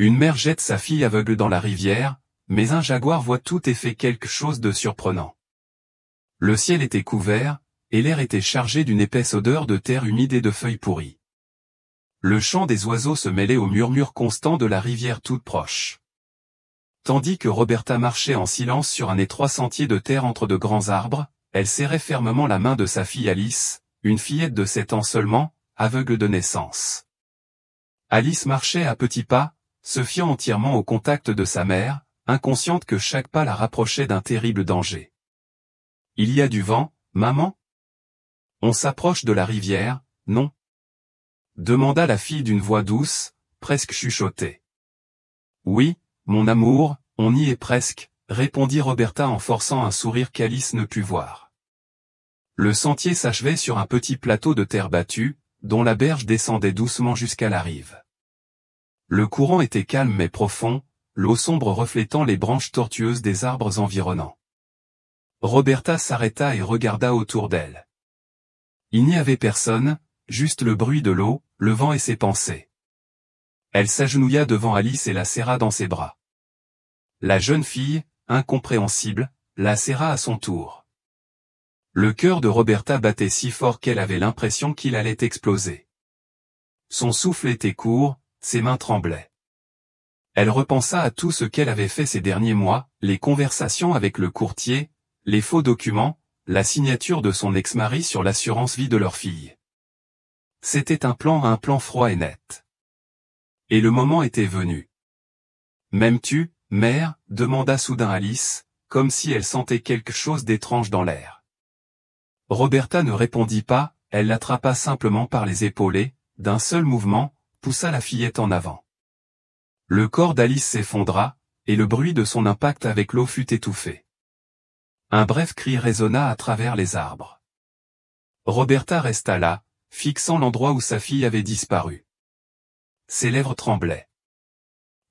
Une mère jette sa fille aveugle dans la rivière, mais un jaguar voit tout et fait quelque chose de surprenant. Le ciel était couvert, et l'air était chargé d'une épaisse odeur de terre humide et de feuilles pourries. Le chant des oiseaux se mêlait au murmure constant de la rivière toute proche. Tandis que Roberta marchait en silence sur un étroit sentier de terre entre de grands arbres, elle serrait fermement la main de sa fille Alice, une fillette de 7 ans seulement, aveugle de naissance. Alice marchait à petits pas, se fiant entièrement au contact de sa mère, inconsciente que chaque pas la rapprochait d'un terrible danger. « Il y a du vent, maman ? On s'approche de la rivière, non ? » demanda la fille d'une voix douce, presque chuchotée. « Oui, mon amour, on y est presque, » répondit Roberta en forçant un sourire qu'Alice ne put voir. Le sentier s'achevait sur un petit plateau de terre battue, dont la berge descendait doucement jusqu'à la rive. Le courant était calme mais profond, l'eau sombre reflétant les branches tortueuses des arbres environnants. Roberta s'arrêta et regarda autour d'elle. Il n'y avait personne, juste le bruit de l'eau, le vent et ses pensées. Elle s'agenouilla devant Alice et la serra dans ses bras. La jeune fille, incompréhensible, la serra à son tour. Le cœur de Roberta battait si fort qu'elle avait l'impression qu'il allait exploser. Son souffle était court, ses mains tremblaient. Elle repensa à tout ce qu'elle avait fait ces derniers mois, les conversations avec le courtier, les faux documents, la signature de son ex-mari sur l'assurance vie de leur fille. C'était un plan froid et net. Et le moment était venu. « M'aimes-tu, mère ?» demanda soudain Alice, comme si elle sentait quelque chose d'étrange dans l'air. Roberta ne répondit pas, elle l'attrapa simplement par les épaules et, d'un seul mouvement, poussa la fillette en avant. Le corps d'Alice s'effondra, et le bruit de son impact avec l'eau fut étouffé. Un bref cri résonna à travers les arbres. Roberta resta là, fixant l'endroit où sa fille avait disparu. Ses lèvres tremblaient.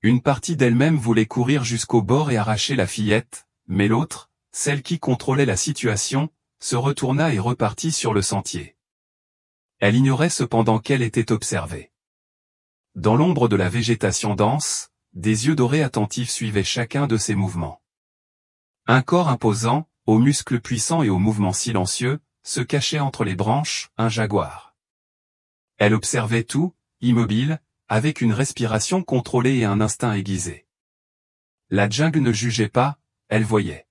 Une partie d'elle-même voulait courir jusqu'au bord et arracher la fillette, mais l'autre, celle qui contrôlait la situation, se retourna et repartit sur le sentier. Elle ignorait cependant qu'elle était observée. Dans l'ombre de la végétation dense, des yeux dorés attentifs suivaient chacun de ses mouvements. Un corps imposant, aux muscles puissants et aux mouvements silencieux, se cachait entre les branches, un jaguar. Elle observait tout, immobile, avec une respiration contrôlée et un instinct aiguisé. La jungle ne jugeait pas, elle voyait.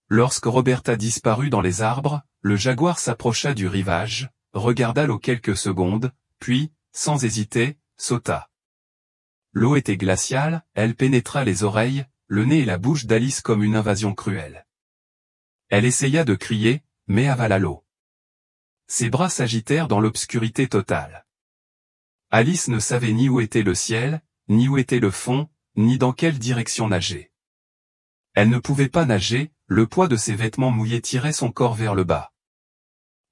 Lorsque Roberta disparut dans les arbres, le jaguar s'approcha du rivage, regarda l'eau quelques secondes, puis, sans hésiter, sauta. L'eau était glaciale, elle pénétra les oreilles, le nez et la bouche d'Alice comme une invasion cruelle. Elle essaya de crier, mais avala l'eau. Ses bras s'agitèrent dans l'obscurité totale. Alice ne savait ni où était le ciel, ni où était le fond, ni dans quelle direction nager. Elle ne pouvait pas nager, le poids de ses vêtements mouillés tirait son corps vers le bas.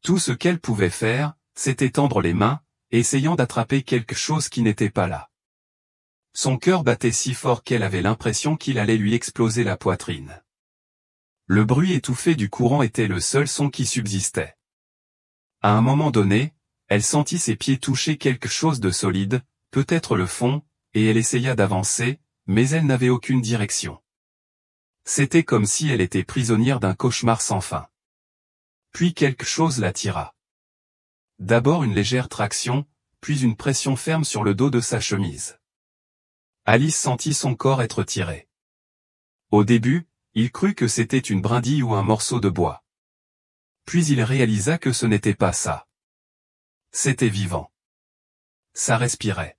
Tout ce qu'elle pouvait faire, c'était tendre les mains, essayant d'attraper quelque chose qui n'était pas là. Son cœur battait si fort qu'elle avait l'impression qu'il allait lui exploser la poitrine. Le bruit étouffé du courant était le seul son qui subsistait. À un moment donné, elle sentit ses pieds toucher quelque chose de solide, peut-être le fond, et elle essaya d'avancer, mais elle n'avait aucune direction. C'était comme si elle était prisonnière d'un cauchemar sans fin. Puis quelque chose la tira. D'abord une légère traction, puis une pression ferme sur le dos de sa chemise. Alice sentit son corps être tiré. Au début, il crut que c'était une brindille ou un morceau de bois. Puis il réalisa que ce n'était pas ça. C'était vivant. Ça respirait.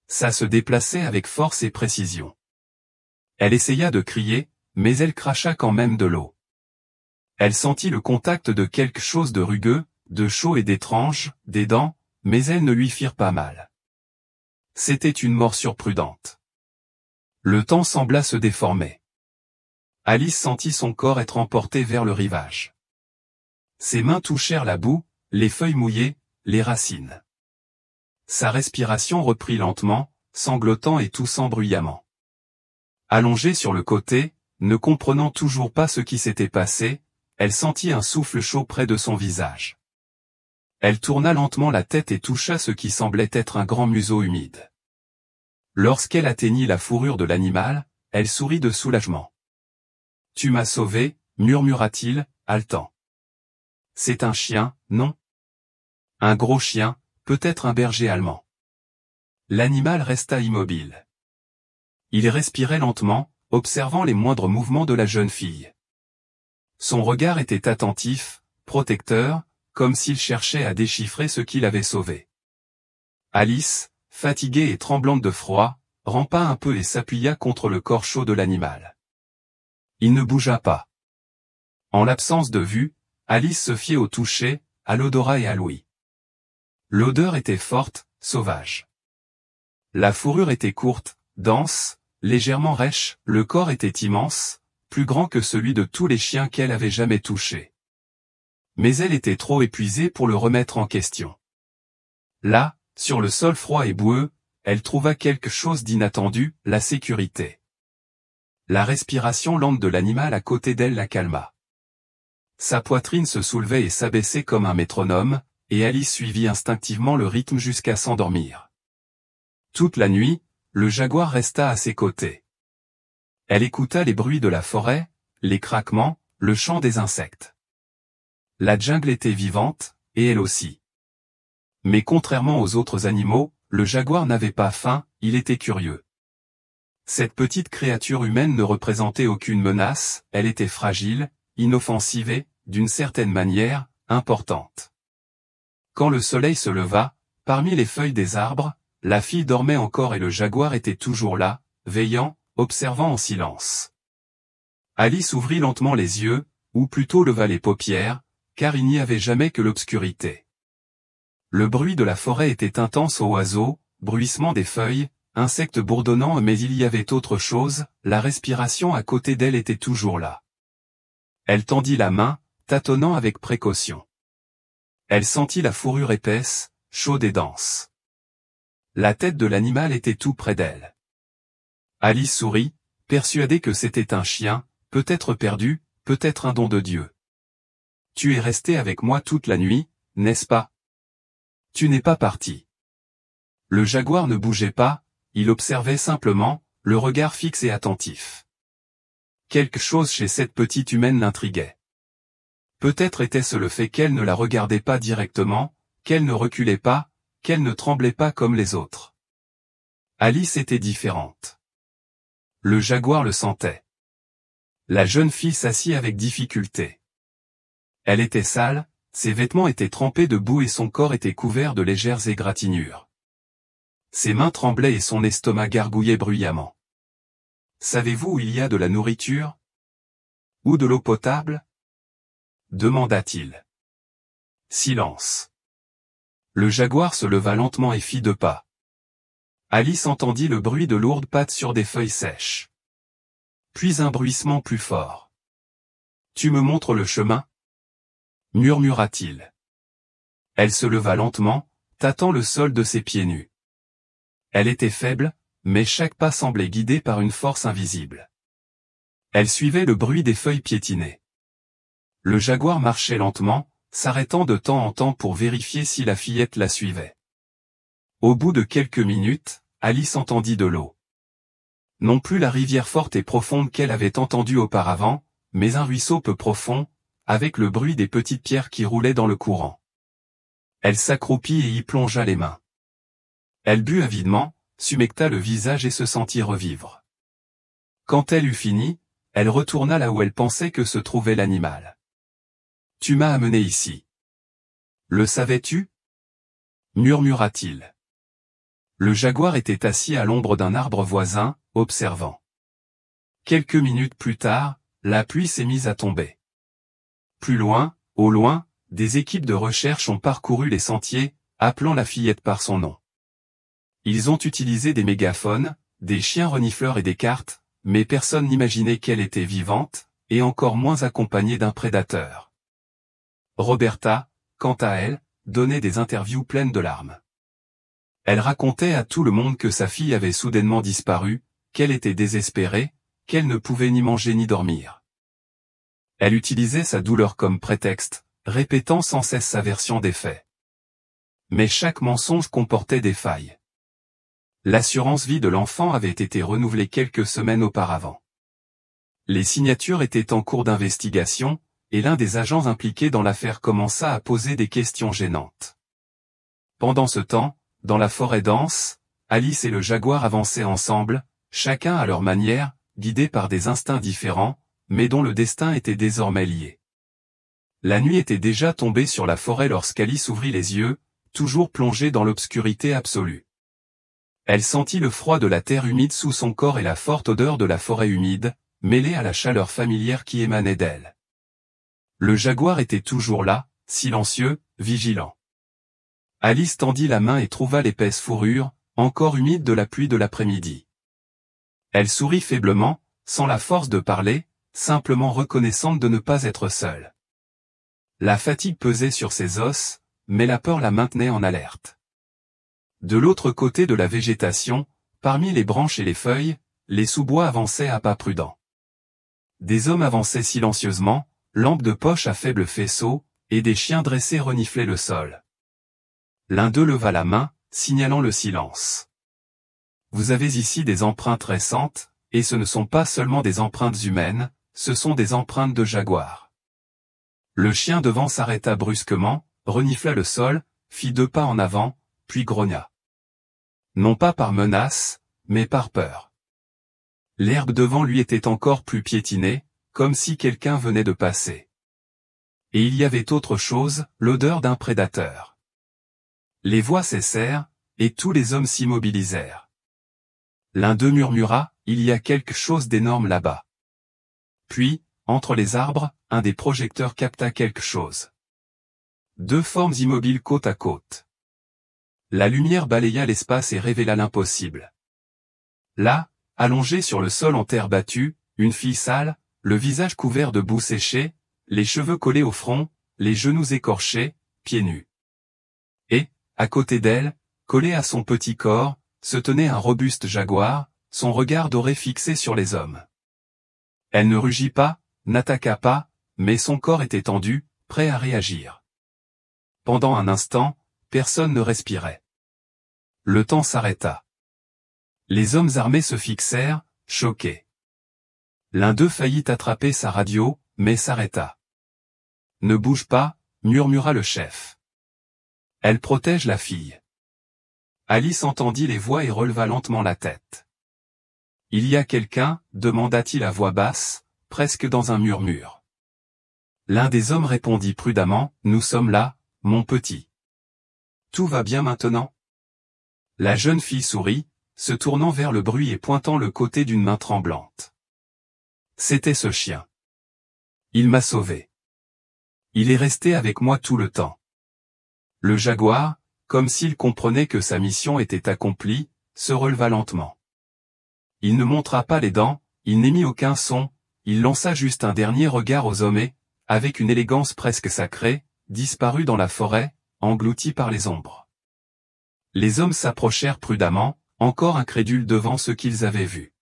Ça se déplaçait avec force et précision. Elle essaya de crier, mais elle cracha quand même de l'eau. Elle sentit le contact de quelque chose de rugueux, de chaud et d'étrange, des dents, mais elles ne lui firent pas mal. C'était une morsure prudente. Le temps sembla se déformer. Alice sentit son corps être emporté vers le rivage. Ses mains touchèrent la boue, les feuilles mouillées, les racines. Sa respiration reprit lentement, sanglotant et toussant bruyamment. Allongée sur le côté, ne comprenant toujours pas ce qui s'était passé, elle sentit un souffle chaud près de son visage. Elle tourna lentement la tête et toucha ce qui semblait être un grand museau humide. Lorsqu'elle atteignit la fourrure de l'animal, elle sourit de soulagement. « Tu m'as sauvé, murmura-t-il, haletant. C'est un chien, non? Un gros chien, peut-être un berger allemand. » L'animal resta immobile. Il respirait lentement, observant les moindres mouvements de la jeune fille. Son regard était attentif, protecteur, comme s'il cherchait à déchiffrer ce qui l'avait sauvé. Alice, fatiguée et tremblante de froid, rampa un peu et s'appuya contre le corps chaud de l'animal. Il ne bougea pas. En l'absence de vue, Alice se fiait au toucher, à l'odorat et à l'ouïe. L'odeur était forte, sauvage. La fourrure était courte, dense, légèrement rêche, le corps était immense, plus grand que celui de tous les chiens qu'elle avait jamais touchés. Mais elle était trop épuisée pour le remettre en question. Là, sur le sol froid et boueux, elle trouva quelque chose d'inattendu, la sécurité. La respiration lente de l'animal à côté d'elle la calma. Sa poitrine se soulevait et s'abaissait comme un métronome, et Alice suivit instinctivement le rythme jusqu'à s'endormir. Toute la nuit, le jaguar resta à ses côtés. Elle écouta les bruits de la forêt, les craquements, le chant des insectes. La jungle était vivante, et elle aussi. Mais contrairement aux autres animaux, le jaguar n'avait pas faim, il était curieux. Cette petite créature humaine ne représentait aucune menace, elle était fragile, inoffensive et, d'une certaine manière, importante. Quand le soleil se leva, parmi les feuilles des arbres, la fille dormait encore et le jaguar était toujours là, veillant, observant en silence. Alice ouvrit lentement les yeux, ou plutôt leva les paupières, car il n'y avait jamais que l'obscurité. Le bruit de la forêt était intense aux oiseaux, bruissement des feuilles, insectes bourdonnants, mais il y avait autre chose, la respiration à côté d'elle était toujours là. Elle tendit la main, tâtonnant avec précaution. Elle sentit la fourrure épaisse, chaude et dense. La tête de l'animal était tout près d'elle. Alice sourit, persuadée que c'était un chien, peut-être perdu, peut-être un don de Dieu. « Tu es resté avec moi toute la nuit, n'est-ce pas? Tu n'es pas parti. » Le jaguar ne bougeait pas, il observait simplement, le regard fixe et attentif. Quelque chose chez cette petite humaine l'intriguait. Peut-être était-ce le fait qu'elle ne la regardait pas directement, qu'elle ne reculait pas, qu'elle ne tremblait pas comme les autres. Alice était différente. Le jaguar le sentait. La jeune fille s'assit avec difficulté. Elle était sale, ses vêtements étaient trempés de boue et son corps était couvert de légères égratignures. Ses mains tremblaient et son estomac gargouillait bruyamment. « Savez-vous où il y a de la nourriture? Ou de l'eau potable? » demanda-t-il. Silence. Le jaguar se leva lentement et fit 2 pas. Alice entendit le bruit de lourdes pattes sur des feuilles sèches. Puis un bruissement plus fort. « Tu me montres le chemin? » murmura-t-il. Elle se leva lentement, tâtant le sol de ses pieds nus. Elle était faible, mais chaque pas semblait guidé par une force invisible. Elle suivait le bruit des feuilles piétinées. Le jaguar marchait lentement, s'arrêtant de temps en temps pour vérifier si la fillette la suivait. Au bout de quelques minutes, Alice entendit de l'eau. Non plus la rivière forte et profonde qu'elle avait entendue auparavant, mais un ruisseau peu profond, avec le bruit des petites pierres qui roulaient dans le courant. Elle s'accroupit et y plongea les mains. Elle but avidement, s'humecta le visage et se sentit revivre. Quand elle eut fini, elle retourna là où elle pensait que se trouvait l'animal. « Tu m'as amené ici. Le savais-tu? » murmura-t-il. Le jaguar était assis à l'ombre d'un arbre voisin, observant. Quelques minutes plus tard, la pluie s'est mise à tomber. Plus loin, au loin, des équipes de recherche ont parcouru les sentiers, appelant la fillette par son nom. Ils ont utilisé des mégaphones, des chiens renifleurs et des cartes, mais personne n'imaginait qu'elle était vivante, et encore moins accompagnée d'un prédateur. Roberta, quant à elle, donnait des interviews pleines de larmes. Elle racontait à tout le monde que sa fille avait soudainement disparu, qu'elle était désespérée, qu'elle ne pouvait ni manger ni dormir. Elle utilisait sa douleur comme prétexte, répétant sans cesse sa version des faits. Mais chaque mensonge comportait des failles. L'assurance vie de l'enfant avait été renouvelée quelques semaines auparavant. Les signatures étaient en cours d'investigation, et l'un des agents impliqués dans l'affaire commença à poser des questions gênantes. Pendant ce temps, dans la forêt dense, Alice et le jaguar avançaient ensemble, chacun à leur manière, guidés par des instincts différents, mais dont le destin était désormais lié. La nuit était déjà tombée sur la forêt lorsqu'Alice ouvrit les yeux, toujours plongée dans l'obscurité absolue. Elle sentit le froid de la terre humide sous son corps et la forte odeur de la forêt humide, mêlée à la chaleur familière qui émanait d'elle. Le jaguar était toujours là, silencieux, vigilant. Alice tendit la main et trouva l'épaisse fourrure, encore humide de la pluie de l'après-midi. Elle sourit faiblement, sans la force de parler, simplement reconnaissante de ne pas être seule. La fatigue pesait sur ses os, mais la peur la maintenait en alerte. De l'autre côté de la végétation, parmi les branches et les feuilles, les sous-bois avançaient à pas prudents. Des hommes avançaient silencieusement, lampes de poche à faible faisceau, et des chiens dressés reniflaient le sol. L'un d'eux leva la main, signalant le silence. « Vous avez ici des empreintes récentes, et ce ne sont pas seulement des empreintes humaines, ce sont des empreintes de jaguar. » Le chien devant s'arrêta brusquement, renifla le sol, fit 2 pas en avant, puis grogna. Non pas par menace, mais par peur. L'herbe devant lui était encore plus piétinée, comme si quelqu'un venait de passer. Et il y avait autre chose, l'odeur d'un prédateur. Les voix cessèrent, et tous les hommes s'immobilisèrent. L'un d'eux murmura, « Il y a quelque chose d'énorme là-bas. » Puis, entre les arbres, un des projecteurs capta quelque chose. 2 formes immobiles côte à côte. La lumière balaya l'espace et révéla l'impossible. Là, allongée sur le sol en terre battue, une fille sale, le visage couvert de boue séchée, les cheveux collés au front, les genoux écorchés, pieds nus. Et, à côté d'elle, collé à son petit corps, se tenait un robuste jaguar, son regard doré fixé sur les hommes. Elle ne rugit pas, n'attaqua pas, mais son corps était tendu, prêt à réagir. Pendant un instant, personne ne respirait. Le temps s'arrêta. Les hommes armés se fixèrent, choqués. L'un d'eux faillit attraper sa radio, mais s'arrêta. « Ne bouge pas, » murmura le chef. « Elle protège la fille. » Alice entendit les voix et releva lentement la tête. « Il y a quelqu'un » demanda-t-il à voix basse, presque dans un murmure. L'un des hommes répondit prudemment, « Nous sommes là, mon petit. » « Tout va bien maintenant ?» La jeune fille sourit, se tournant vers le bruit et pointant le côté d'une main tremblante. C'était ce chien. Il m'a sauvé. Il est resté avec moi tout le temps. Le jaguar, comme s'il comprenait que sa mission était accomplie, se releva lentement. Il ne montra pas les dents, il n'émit aucun son, il lança juste un dernier regard aux hommes et, avec une élégance presque sacrée, disparut dans la forêt, englouti par les ombres. Les hommes s'approchèrent prudemment, encore incrédules devant ce qu'ils avaient vu.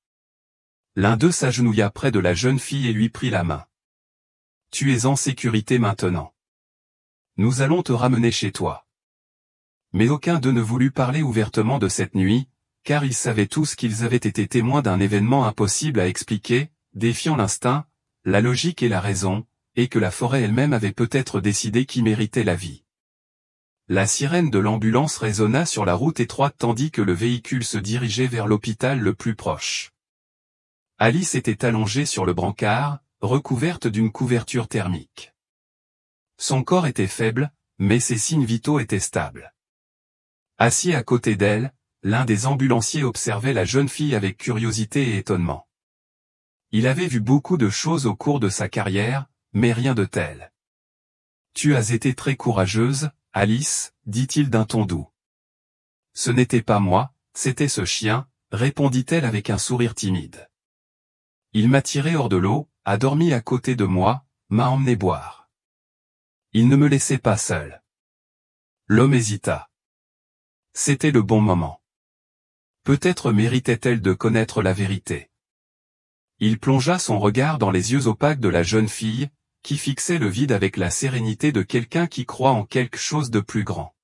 L'un d'eux s'agenouilla près de la jeune fille et lui prit la main. « Tu es en sécurité maintenant. Nous allons te ramener chez toi. » Mais aucun d'eux ne voulut parler ouvertement de cette nuit, car ils savaient tous qu'ils avaient été témoins d'un événement impossible à expliquer, défiant l'instinct, la logique et la raison, et que la forêt elle-même avait peut-être décidé qui méritait la vie. La sirène de l'ambulance résonna sur la route étroite tandis que le véhicule se dirigeait vers l'hôpital le plus proche. Alice était allongée sur le brancard, recouverte d'une couverture thermique. Son corps était faible, mais ses signes vitaux étaient stables. Assis à côté d'elle, l'un des ambulanciers observait la jeune fille avec curiosité et étonnement. Il avait vu beaucoup de choses au cours de sa carrière, mais rien de tel. « Tu as été très courageuse, Alice, » dit-il d'un ton doux. « Ce n'était pas moi, c'était ce chien, » répondit-elle avec un sourire timide. « Il m'a tiré hors de l'eau, a dormi à côté de moi, m'a emmené boire. Il ne me laissait pas seul. » L'homme hésita. C'était le bon moment. Peut-être méritait-elle de connaître la vérité. Il plongea son regard dans les yeux opaques de la jeune fille, qui fixait le vide avec la sérénité de quelqu'un qui croit en quelque chose de plus grand.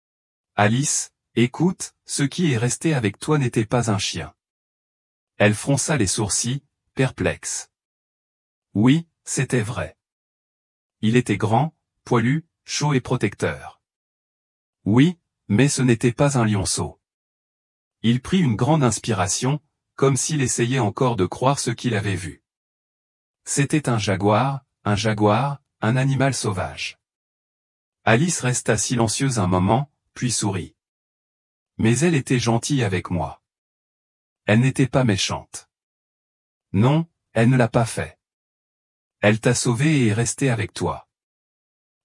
« Alice, Écoute, ce qui est resté avec toi n'était pas un chien. Elle fronça les sourcils, perplexe. Oui, c'était vrai. Il était grand, poilu, chaud et protecteur. Oui, mais ce n'était pas un lionceau. Il prit une grande inspiration, comme s'il essayait encore de croire ce qu'il avait vu. C'était un jaguar, un animal sauvage. Alice resta silencieuse un moment, puis sourit. Mais elle était gentille avec moi. Elle n'était pas méchante. Non, elle ne l'a pas fait. Elle t'a sauvé et est restée avec toi.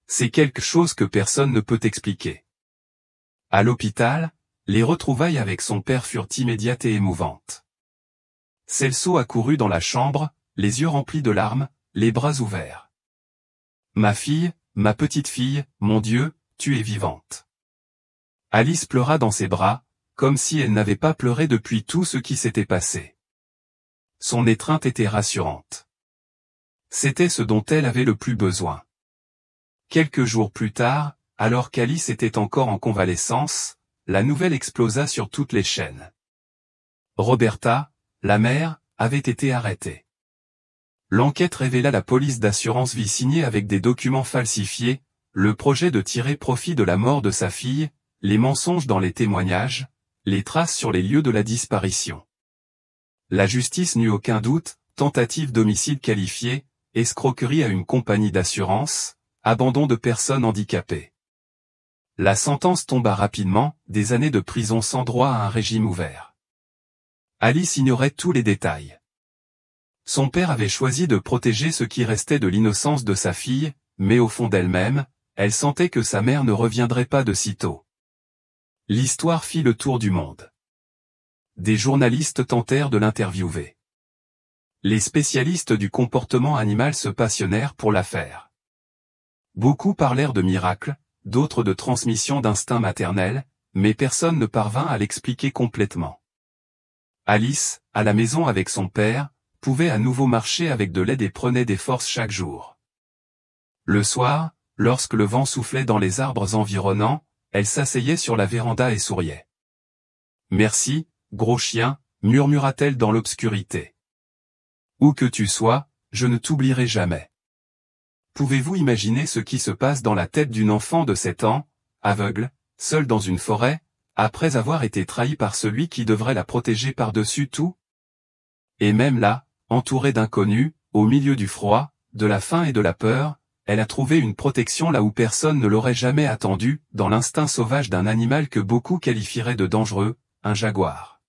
C'est quelque chose que personne ne peut expliquer. À l'hôpital, les retrouvailles avec son père furent immédiates et émouvantes. Celso accourut dans la chambre, les yeux remplis de larmes, les bras ouverts. Ma fille, ma petite fille, mon Dieu, tu es vivante. Alice pleura dans ses bras, comme si elle n'avait pas pleuré depuis tout ce qui s'était passé. Son étreinte était rassurante. C'était ce dont elle avait le plus besoin. Quelques jours plus tard, alors qu'Alice était encore en convalescence, la nouvelle explosa sur toutes les chaînes. Roberta, la mère, avait été arrêtée. L'enquête révéla la police d'assurance vie signée avec des documents falsifiés, le projet de tirer profit de la mort de sa fille, les mensonges dans les témoignages, les traces sur les lieux de la disparition. La justice n'eut aucun doute, tentative d'homicide qualifié, escroquerie à une compagnie d'assurance, abandon de personnes handicapées. La sentence tomba rapidement, des années de prison sans droit à un régime ouvert. Alice ignorait tous les détails. Son père avait choisi de protéger ce qui restait de l'innocence de sa fille, mais au fond d'elle-même, elle sentait que sa mère ne reviendrait pas de sitôt. L'histoire fit le tour du monde. Des journalistes tentèrent de l'interviewer. Les spécialistes du comportement animal se passionnèrent pour l'affaire. Beaucoup parlèrent de miracles, d'autres de transmission d'instinct maternel, mais personne ne parvint à l'expliquer complètement. Alice, à la maison avec son père, pouvait à nouveau marcher avec de l'aide et prenait des forces chaque jour. Le soir, lorsque le vent soufflait dans les arbres environnants, elle s'asseyait sur la véranda et souriait. « Merci, gros chien », murmura-t-elle dans l'obscurité. « Où que tu sois, je ne t'oublierai jamais. » Pouvez-vous imaginer ce qui se passe dans la tête d'une enfant de 7 ans, aveugle, seule dans une forêt, après avoir été trahie par celui qui devrait la protéger par-dessus tout? Et même là, entourée d'inconnus, au milieu du froid, de la faim et de la peur, elle a trouvé une protection là où personne ne l'aurait jamais attendue, dans l'instinct sauvage d'un animal que beaucoup qualifieraient de dangereux, un jaguar.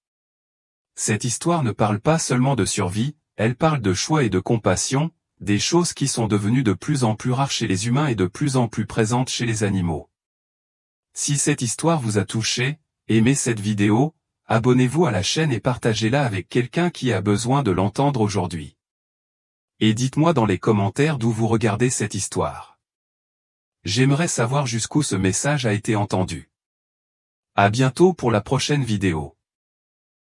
Cette histoire ne parle pas seulement de survie, elle parle de choix et de compassion, des choses qui sont devenues de plus en plus rares chez les humains et de plus en plus présentes chez les animaux. Si cette histoire vous a touché, aimez cette vidéo, abonnez-vous à la chaîne et partagez-la avec quelqu'un qui a besoin de l'entendre aujourd'hui. Et dites-moi dans les commentaires d'où vous regardez cette histoire. J'aimerais savoir jusqu'où ce message a été entendu. À bientôt pour la prochaine vidéo.